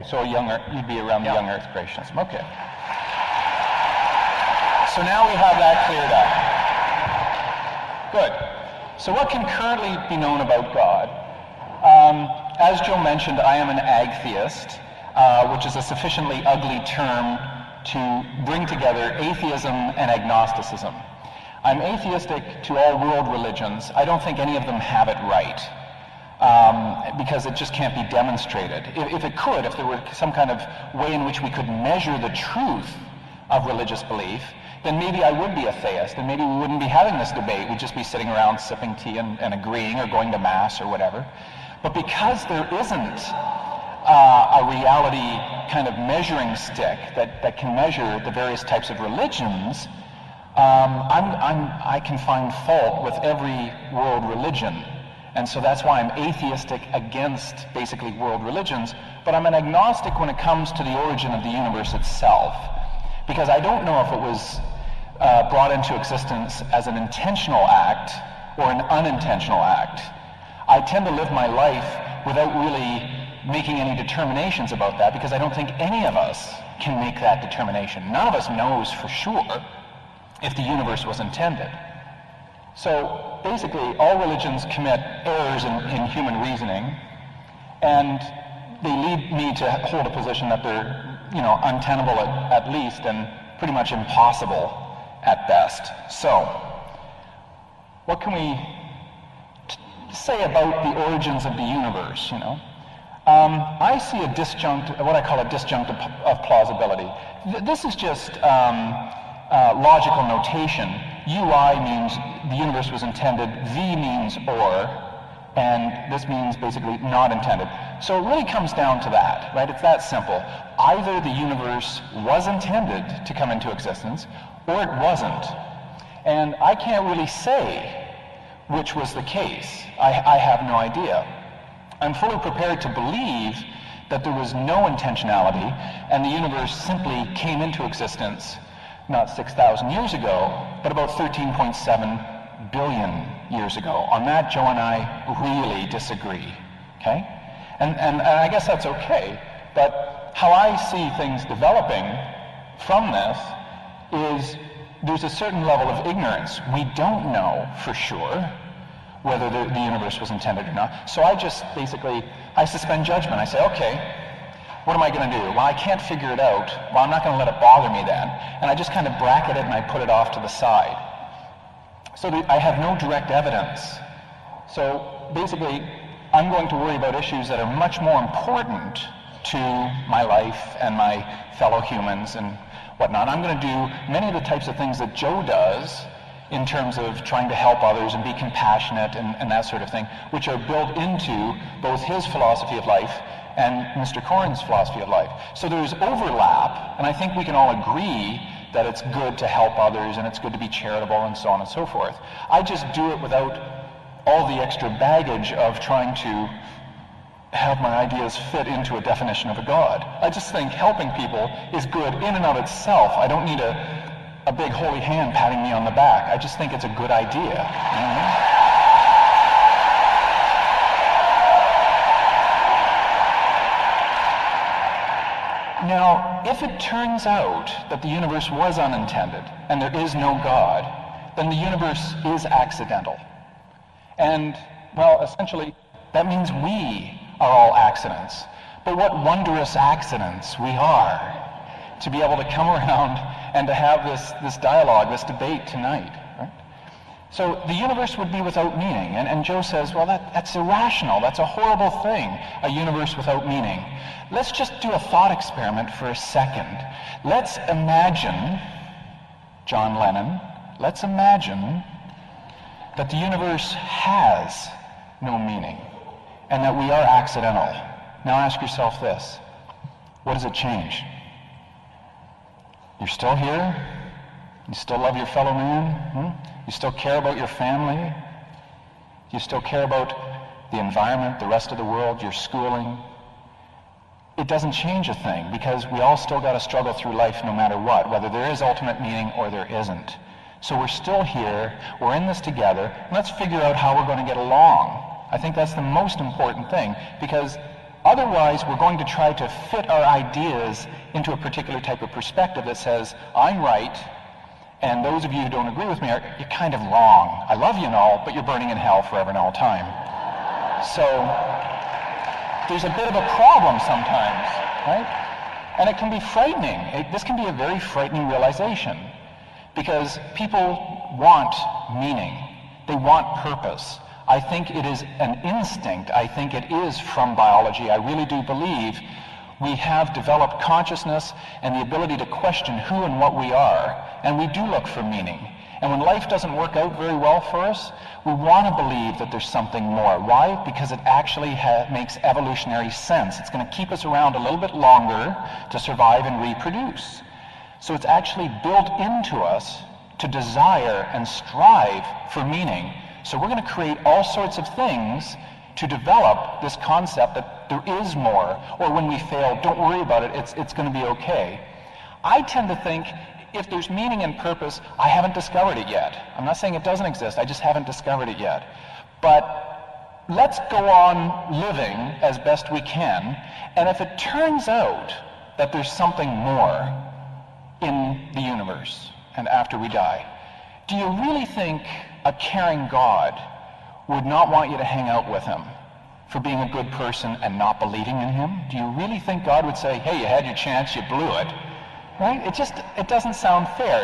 so you'd be around the young Earth creationism. Okay. So now we have that cleared up. Good. So what can currently be known about God? As Joe mentioned, I am an agtheist, which is a sufficiently ugly term to bring together atheism and agnosticism. I'm atheistic to all world religions. I don't think any of them have it right, because it just can't be demonstrated. If it could, if there were some kind of way in which we could measure the truth of religious belief, then maybe I would be a theist, and maybe we wouldn't be having this debate. We'd just be sitting around sipping tea and agreeing or going to mass or whatever. But because there isn't a reality kind of measuring stick that can measure the various types of religions, I can find fault with every world religion. And so that's why I'm atheistic against basically world religions, but I'm an agnostic when it comes to the origin of the universe itself. Because I don't know if it was brought into existence as an intentional act or an unintentional act. I tend to live my life without really making any determinations about that, because I don't think any of us can make that determination. None of us knows for sure if the universe was intended. So basically, all religions commit errors in human reasoning, and they lead me to hold a position that they're, untenable at least, and pretty much impossible at best. So, what can we say about the origins of the universe? I see what I call a disjunct of plausibility. This is just logical notation. UI means the universe was intended, V means or, and this means basically not intended. So it really comes down to that, right? It's that simple. Either the universe was intended to come into existence, or it wasn't. And I can't really say which was the case. I have no idea. I'm fully prepared to believe that there was no intentionality, and the universe simply came into existence not 6,000 years ago, but about 13.7 billion years ago. On that, Joe and I really disagree, okay? And I guess that's okay, but how I see things developing from this is there's a certain level of ignorance. We don't know for sure whether the universe was intended or not. So I just basically, I suspend judgment. I say, okay, what am I going to do? Well, I can't figure it out. Well, I'm not going to let it bother me then. And I just kind of bracket it and I put it off to the side. So I have no direct evidence. So basically, I'm going to worry about issues that are much more important to my life and my fellow humans and whatnot. I'm going to do many of the types of things that Joe does in terms of trying to help others and be compassionate and that sort of thing, which are built into both his philosophy of life and Mr. Corrin's philosophy of life. So there's overlap, and I think we can all agree that it's good to help others and it's good to be charitable and so on and so forth. I just do it without all the extra baggage of trying to have my ideas fit into a definition of a God. I just think helping people is good in and of itself. I don't need a big holy hand patting me on the back. I just think it's a good idea. Now, if it turns out that the universe was unintended and there is no God, then the universe is accidental. And, well, essentially, that means we are all accidents. But what wondrous accidents we are to be able to come around and to have this dialogue, this debate tonight. Right? So the universe would be without meaning. And Joe says, well, that's irrational. That's a horrible thing, a universe without meaning. Let's just do a thought experiment for a second. Let's imagine, John Lennon, let's imagine that the universe has no meaning and that we are accidental. Now ask yourself this. What does it change? You're still here? You still love your fellow man? You still care about your family? You still care about the environment, the rest of the world, your schooling? It doesn't change a thing, because we all still got to struggle through life no matter what, whether there is ultimate meaning or there isn't. So we're still here, we're in this together, and let's figure out how we're going to get along. I think that's the most important thing, because Otherwise, we're going to try to fit our ideas into a particular type of perspective that says, I'm right, and those of you who don't agree with me, you're kind of wrong. I love you and all, but you're burning in hell forever and all time. So there's a bit of a problem sometimes, right? And it can be frightening. This can be a very frightening realization, because people want meaning. They want purpose. I think it is an instinct. I think it is from biology. I really do believe we have developed consciousness and the ability to question who and what we are, and we do look for meaning. And when life doesn't work out very well for us, we want to believe that there's something more. Why? Because it actually makes evolutionary sense. It's going to keep us around a little bit longer to survive and reproduce. So it's actually built into us to desire and strive for meaning. So we're going to create all sorts of things to develop this concept that there is more, or when we fail, don't worry about it, it's going to be okay. I tend to think if there's meaning and purpose, I haven't discovered it yet. I'm not saying it doesn't exist, I just haven't discovered it yet. But let's go on living as best we can, and if it turns out that there's something more in the universe and after we die, do you really think a caring God would not want you to hang out with him for being a good person and not believing in him? Do you really think God would say, hey, you had your chance, you blew it? Right? It doesn't sound fair.